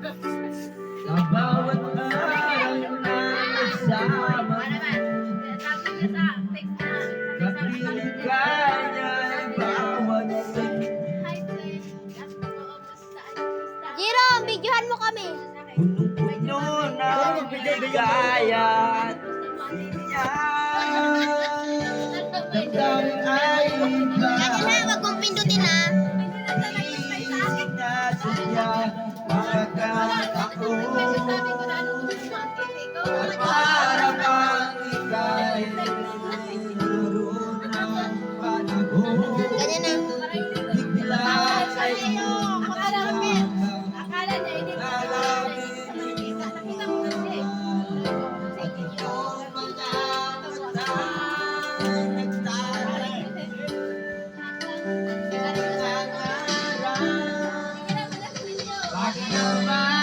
Sa bawat araw na kasama kapiligaya ay bawat Jerome, videohan mo kami. puno ng biligaya at siya. Damdamin ay iba. Ganyan na, wag mong pindutin ha. Sinasadya pagkat ako para bang ika'y naroon ng panahon. Ganyan na. Bigla ay Akala niya, hindi ko nakita. Nakita mo kasi. at iyong mga mata'y nagtaray nangangarap. Bakit naman